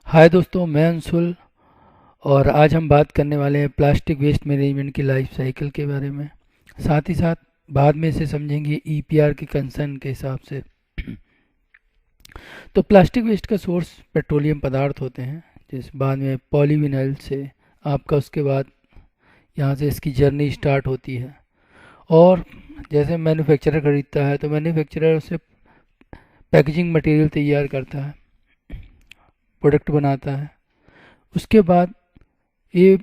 हाय दोस्तों, मैं अंशुल। और आज हम बात करने वाले हैं प्लास्टिक वेस्ट मैनेजमेंट की लाइफ साइकिल के बारे में। साथ ही साथ बाद में इसे समझेंगे ईपीआर के कंसर्न के हिसाब से। तो प्लास्टिक वेस्ट का सोर्स पेट्रोलियम पदार्थ होते हैं, जिस बाद में पॉलीविनाइल से आपका उसके बाद यहाँ से इसकी जर्नी स्टार्ट होती है। और जैसे मैन्युफैक्चरर खरीदता है तो मैन्युफैक्चरर उससे पैकेजिंग मटेरियल तैयार करता है, प्रोडक्ट बनाता है। उसके बाद ये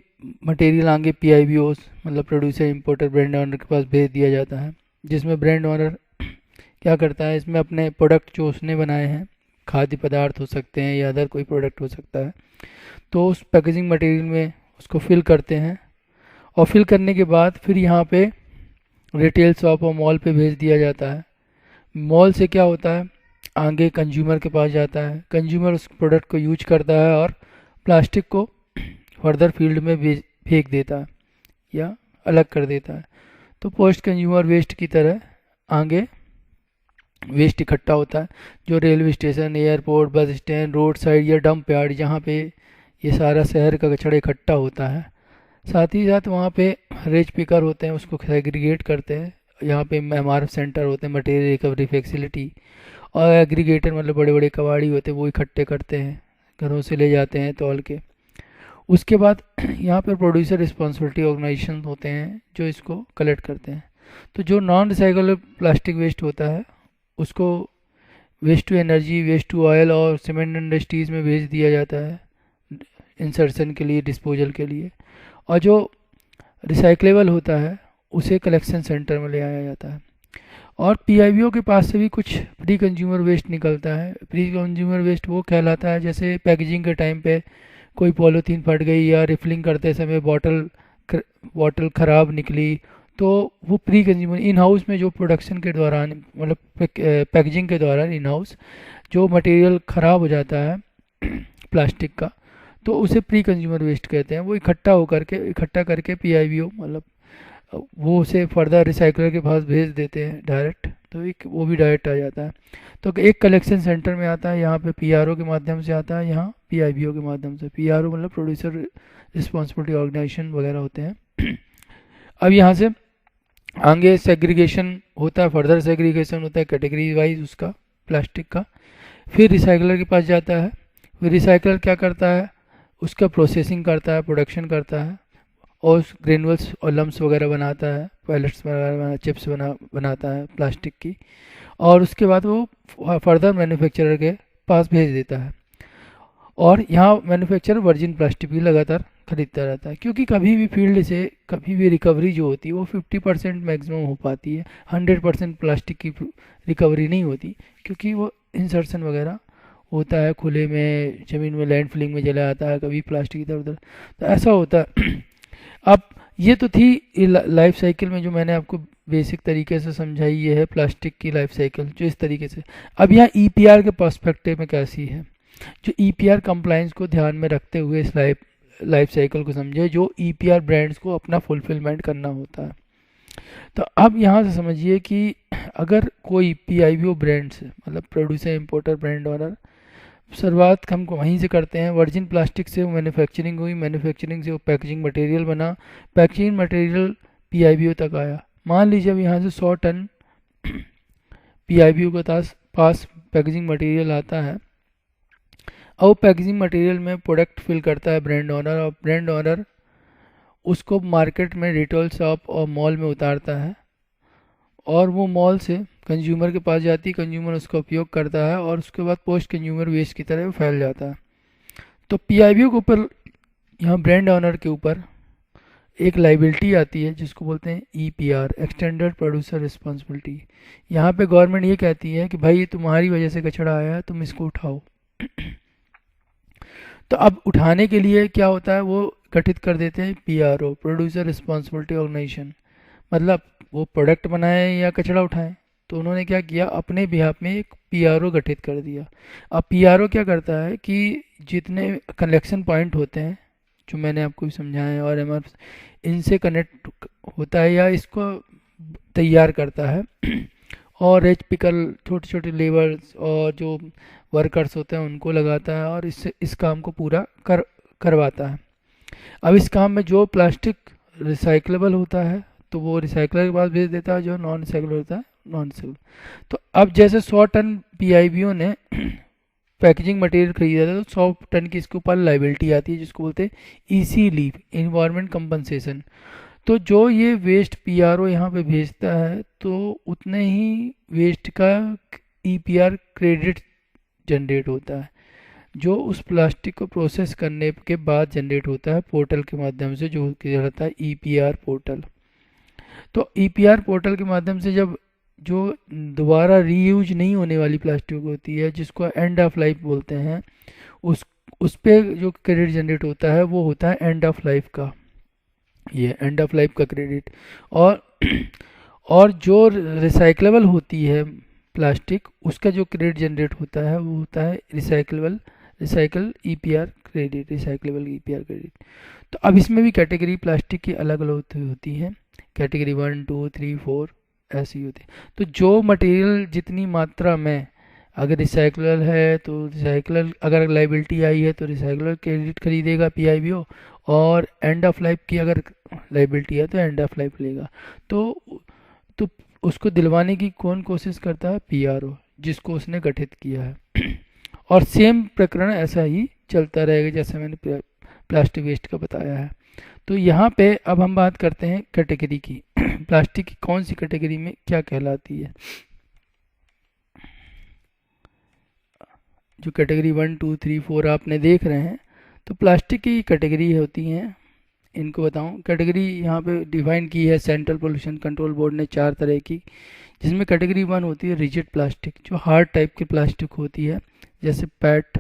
मटेरियल आगे पीआईबीओस मतलब प्रोड्यूसर इंपोर्टर ब्रांड ओनर के पास भेज दिया जाता है, जिसमें ब्रांड ओनर क्या करता है, इसमें अपने प्रोडक्ट जो उसने बनाए हैं, खाद्य पदार्थ हो सकते हैं या अदर कोई प्रोडक्ट हो सकता है, तो उस पैकेजिंग मटेरियल में उसको फिल करते हैं। और फिल करने के बाद फिर यहाँ पे रिटेल शॉप और मॉल पे भेज दिया जाता है। मॉल से क्या होता है, आगे कंज्यूमर के पास जाता है। कंज्यूमर उस प्रोडक्ट को यूज करता है और प्लास्टिक को फर्दर फील्ड में फेंक देता है या अलग कर देता है। तो पोस्ट कंज्यूमर वेस्ट की तरह आगे वेस्ट इकट्ठा होता है, जो railway station, airport, bus stand, road side या डंप यार्ड, जहाँ पे ये सारा शहर का कचरा इकट्ठा होता है। साथ ही साथ वहाँ पे रेज पिकर होते हैं, उसको सेग्रीगेट करते हैं। यहाँ पे एमआरएफ सेंटर होते हैं, मटेरियल रिकवरी फैसिलिटी। और एग्रीगेटर मतलब बड़े बड़े कबाड़ी होते हैं, वो इकट्ठे करते हैं, घरों से ले जाते हैं तौल के। उसके बाद यहाँ पर प्रोड्यूसर रिस्पॉन्सिबिलिटी ऑर्गेनाइजेशन होते हैं जो इसको कलेक्ट करते हैं। तो जो नॉन रिसाइकलेबल प्लास्टिक वेस्ट होता है उसको waste to energy, waste to oil और सीमेंट इंडस्ट्रीज़ में भेज दिया जाता है इंसर्शन के लिए, डिस्पोजल के लिए। और जो रिसाइकलेबल होता है उसे कलेक्शन सेंटर में ले आया जाता है। और पीआईबीओ के पास से भी कुछ प्री कंज्यूमर वेस्ट निकलता है। प्री कंज्यूमर वेस्ट वो कहलाता है जैसे पैकेजिंग के टाइम पे कोई पॉलीथीन फट गई या रिफिलिंग करते समय बॉटल ख़राब निकली, तो वो प्री कंज्यूमर इन हाउस में जो प्रोडक्शन के दौरान मतलब पैकेजिंग के दौरान इन हाउस जो मटेरियल ख़राब हो जाता है प्लास्टिक का, तो उसे प्री कंज्यूमर वेस्ट कहते हैं। वो इकट्ठा करके पीआईबीओ मतलब वो उसे फर्दर रिसाइकलर के पास भेज देते हैं डायरेक्ट, तो एक वो भी डायरेक्ट आ जाता है। तो एक कलेक्शन सेंटर में आता है, यहाँ पे पीआरओ के माध्यम से आता है, यहाँ पीआईबीओ के माध्यम से। पीआरओ मतलब प्रोड्यूसर रिस्पॉन्सिबिलिटी ऑर्गेनाइजेशन वगैरह होते हैं। अब यहाँ से आगे सेग्रीगेशन होता है, फर्दर सेग्रीगेशन होता है कैटेगरी वाइज उसका प्लास्टिक का। फिर रिसाइकलर के पास जाता है। फिर रिसाइकलर क्या करता है, उसका प्रोसेसिंग करता है, प्रोडक्शन करता है और ग्रेनुअल्स और लम्स वगैरह बनाता है, पैलेट्स वगैरह चिप्स बनाता है प्लास्टिक की। और उसके बाद वो फर्दर मैन्युफैक्चरर के पास भेज देता है। और यहाँ मैन्युफैक्चरर वर्जिन प्लास्टिक भी लगातार खरीदता रहता है, क्योंकि कभी भी फील्ड से कभी भी रिकवरी जो होती है वो 50% मैक्सिमम हो पाती है। 100% प्लास्टिक की रिकवरी नहीं होती, क्योंकि वो इंसर्शन वगैरह होता है खुले में, ज़मीन में लैंड फिलिंग में चला जाता है, कभी प्लास्टिक इधर उधर, तो ऐसा होता है। अब ये तो थी लाइफ साइकिल में जो मैंने आपको बेसिक तरीके से समझाई, ये है प्लास्टिक की लाइफ साइकिल जो इस तरीके से। अब यहाँ ईपीआर के पर्सपेक्टिव में कैसी है, जो ईपीआर कंप्लायंस को ध्यान में रखते हुए इस लाइफ साइकिल को समझे, जो ईपीआर ब्रांड्स को अपना फुलफिलमेंट करना होता है। तो अब यहाँ से समझिए कि अगर कोई पीआईबीओ ब्रांड से मतलब प्रोड्यूसर इंपोर्टर ब्रांड ओनर, शुरुआत हमको वहीं से करते हैं। वर्जिन प्लास्टिक से वो मैन्युफैक्चरिंग हुई, मैन्युफैक्चरिंग से वो पैकेजिंग मटेरियल बना, पैकेजिंग मटेरियल पीआईबीओ तक आया। मान लीजिए अब यहाँ से 100 टन पीआईबीओ के पास पैकेजिंग मटेरियल आता है। अब पैकेजिंग मटेरियल में प्रोडक्ट फिल करता है ब्रांड ओनर, और ब्रांड ओनर उसको मार्केट में रिटेल शॉप और मॉल में उतारता है। और वो मॉल से कंज्यूमर के पास जाती है, कंज्यूमर उसका उपयोग करता है और उसके बाद पोस्ट कंज्यूमर वेस्ट की तरह वो फैल जाता है। तो पीआईबीओ के ऊपर, यहाँ ब्रांड ओनर के ऊपर एक लाइबिलिटी आती है जिसको बोलते हैं ईपीआर, एक्सटेंडेड प्रोड्यूसर रिस्पॉन्सिबिलिटी। यहाँ पे गवर्नमेंट ये कहती है कि भाई तुम्हारी वजह से कचरा आया है, तुम इसको उठाओ। तो अब उठाने के लिए क्या होता है, वो गठित कर देते हैं पीआरओ, प्रोड्यूसर रिस्पॉन्सिबिलिटी ऑर्गेनाइजेशन। मतलब वो प्रोडक्ट बनाए या कचरा उठाएं, तो उन्होंने क्या किया, अपने बिहाफ में एक पीआरओ गठित कर दिया। अब पीआरओ क्या करता है कि जितने कलेक्शन पॉइंट होते हैं जो मैंने आपको भी समझाया है और एमआर इनसे कनेक्ट होता है या इसको तैयार करता है और एच पिकर छोटे छोटे लेबर्स और जो वर्कर्स होते हैं उनको लगाता है और इससे इस काम को पूरा करवाता है। अब इस काम में जो प्लास्टिक रिसाइकलेबल होता है तो वो रिसाइकलर के पास भेज देता है, जो नॉन रिसाइकलेबल होता है नॉन रिसाइकल। तो अब जैसे 100 टन पीआईबीओ ने पैकेजिंग मटेरियल खरीदा था तो 100 टन की इसके ऊपर लाइबिलिटी आती है, जिसको बोलते हैं ईसी लीव, इन्वायरमेंट कंपनसेशन। तो जो ये वेस्ट पीआरओ यहाँ पे भेजता है तो उतने ही वेस्ट का ईपीआर क्रेडिट जनरेट होता है, जो उस प्लास्टिक को प्रोसेस करने के बाद जनरेट होता है पोर्टल के माध्यम से, जो कहलाता है ईपीआर पोर्टल। तो ईपीआर पोर्टल के माध्यम से जब जो दोबारा रीयूज नहीं होने वाली प्लास्टिक होती है, जिसको एंड ऑफ लाइफ बोलते हैं, उस पे जो क्रेडिट जनरेट होता है वो होता है एंड ऑफ लाइफ का, ये एंड ऑफ लाइफ का क्रेडिट। और और जो रिसाइकलेबल होती है प्लास्टिक, उसका जो क्रेडिट जनरेट होता है वो होता है recycle EPR credit, recyclable EPR credit. तो अब इसमें भी कैटेगरी प्लास्टिक की अलग अलग होती है, कैटेगरी 1, 2, 3, 4 ऐसी होती है। तो जो मटेरियल जितनी मात्रा में अगर रिसाइकलर है तो रिसाइकलर, अगर लाइबिलिटी आई है तो रिसाइकलर क्रेडिट खरीदेगा पीआईबीओ, और एंड ऑफ लाइफ की अगर लाइबिलिटी है तो एंड ऑफ लाइफ लेगा। तो उसको दिलवाने की कौन कोशिश करता है? पीआरओ, जिसको उसने गठित किया है। और सेम प्रकरण ऐसा ही चलता रहेगा जैसे मैंने प्लास्टिक वेस्ट का बताया है। तो यहाँ पे अब हम बात करते हैं कैटेगरी की। प्लास्टिक की कौन सी कैटेगरी में क्या कहलाती है? जो कैटेगरी 1, 2, 3, 4 आपने देख रहे हैं, तो प्लास्टिक की कैटेगरी होती हैं। इनको बताऊं, कैटेगरी यहाँ पे डिफाइन की है सेंट्रल पोल्यूशन कंट्रोल बोर्ड ने 4 तरह की, जिसमें कैटेगरी 1 होती है रिजिड प्लास्टिक, जो हार्ड टाइप की प्लास्टिक होती है, जैसे PAT,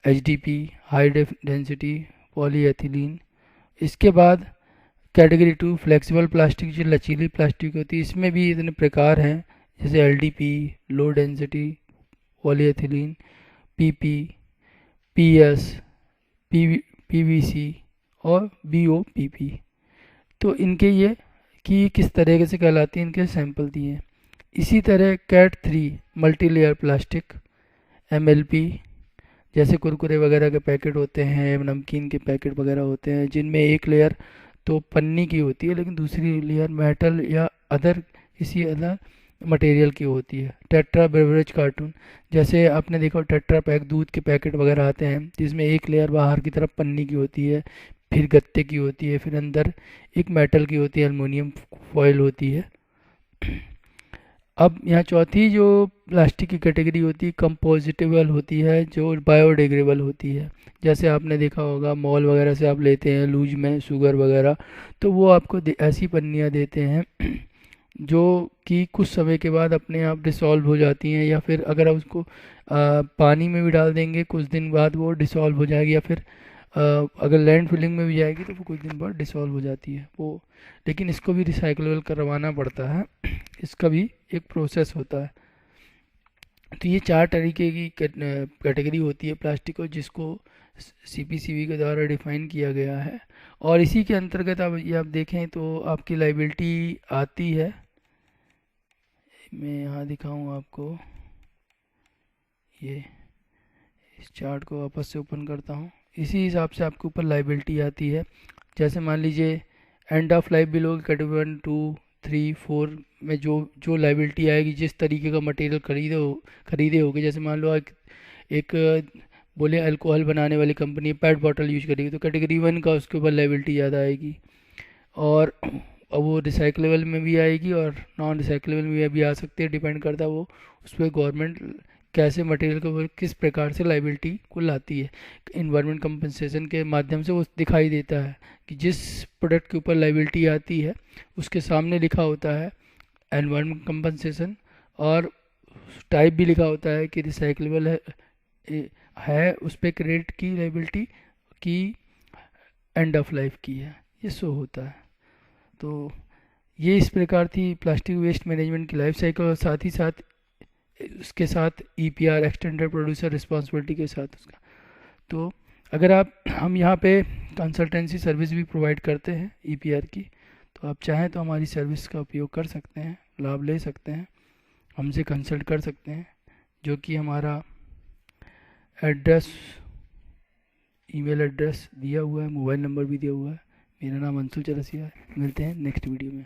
HDP, high density polyethylene. इसके बाद कैटेगरी 2 फ्लेक्सिबल प्लास्टिक, जो लचीली प्लास्टिक होती है। इसमें भी इतने प्रकार हैं, जैसे LDP, low density polyethylene, PP, PS, PVC और बीओपीपी। तो इनके ये कि किस तरीके से कहलाती है, इनके सैंपल दिए हैं। इसी तरह cat 3 multi layer plastic, MLP, जैसे कुरकुरे वगैरह के पैकेट होते हैं, नमकीन के पैकेट वगैरह होते हैं, जिनमें एक लेयर तो पन्नी की होती है लेकिन दूसरी लेयर मेटल या किसी अदर मटेरियल की होती है। टेट्रा बेवरेज कार्टून, जैसे आपने देखा टेट्रा पैक दूध के पैकेट वगैरह आते हैं, जिसमें एक लेयर बाहर की तरफ पन्नी की होती है, फिर गत्ते की होती है, फिर अंदर एक मेटल की होती है, एल्युमिनियम फॉयल होती है। अब यहाँ चौथी जो प्लास्टिक की कैटेगरी होती है कंपोजिटेबल होती है, जो बायोडिग्रेडेबल होती है। जैसे आपने देखा होगा मॉल वगैरह से आप लेते हैं लूज में शुगर वगैरह, तो वो आपको ऐसी पन्नियाँ देते हैं जो कि कुछ समय के बाद अपने आप डिसॉल्व हो जाती हैं, या फिर अगर आप उसको पानी में भी डाल देंगे कुछ दिन बाद वो डिसॉल्व हो जाएगी, या फिर अगर लैंड फिलिंग में भी जाएगी तो वो कुछ दिन बाद डिसॉल्व हो जाती है वो। लेकिन इसको भी रिसाइकलेबल करवाना पड़ता है, इसका भी एक प्रोसेस होता है। तो ये 4 तरीके की कैटेगरी होती है प्लास्टिक को, जिसको सीपीसीबी के द्वारा डिफाइन किया गया है। और इसी के अंतर्गत अब ये आप देखें तो आपकी लाइबिलिटी आती है। मैं यहाँ दिखाऊँ आपको, ये इस चार्ट को वापस से ओपन करता हूँ। इसी हिसाब से आपके ऊपर लाइबिलिटी आती है। जैसे मान लीजिए एंड ऑफ लाइफ बिल होगी कैटेगरी 1, 2, 3, 4 में जो लाइबिलिटी आएगी, जिस तरीके का मटेरियल खरीदे होगे। जैसे मान लो एक बोले अल्कोहल बनाने वाली कंपनी पेट बॉटल यूज करेगी तो कैटेगरी 1 का उसके ऊपर लाइबिलिटी ज़्यादा आएगी, और वो रिसाइकलेबल में भी आएगी और नॉन रिसाइकलेबल में भी आ सकती है। डिपेंड करता है वो उस पर गवर्नमेंट कैसे मटेरियल को किस प्रकार से लाइबिलिटी को लाती है। इन्वायरमेंट कंपनसेशन के माध्यम से वो दिखाई देता है कि जिस प्रोडक्ट के ऊपर लाइबिलिटी आती है उसके सामने लिखा होता है एनवायरनमेंट कंपनसेशन, और टाइप भी लिखा होता है कि रिसाइकलेबल है उस पर क्रेडिट की लाइबिलिटी की एंड ऑफ लाइफ की है, ये शो होता है। तो ये इस प्रकार थी प्लास्टिक वेस्ट मैनेजमेंट की लाइफ साइकिल, और साथ ही साथ उसके साथ ईपीआर एक्सटेंडेड प्रोड्यूसर रिस्पॉन्सिबिलिटी के साथ उसका। तो अगर हम यहाँ पे कंसल्टेंसी सर्विस भी प्रोवाइड करते हैं ईपीआर की, तो आप चाहें तो हमारी सर्विस का उपयोग कर सकते हैं, लाभ ले सकते हैं। हमसे कंसल्ट कर सकते हैं, जो कि हमारा एड्रेस, ईमेल एड्रेस दिया हुआ है, मोबाइल नंबर भी दिया हुआ है। मेरा नाम अंशु चरसिया है। मिलते हैं नेक्स्ट वीडियो में।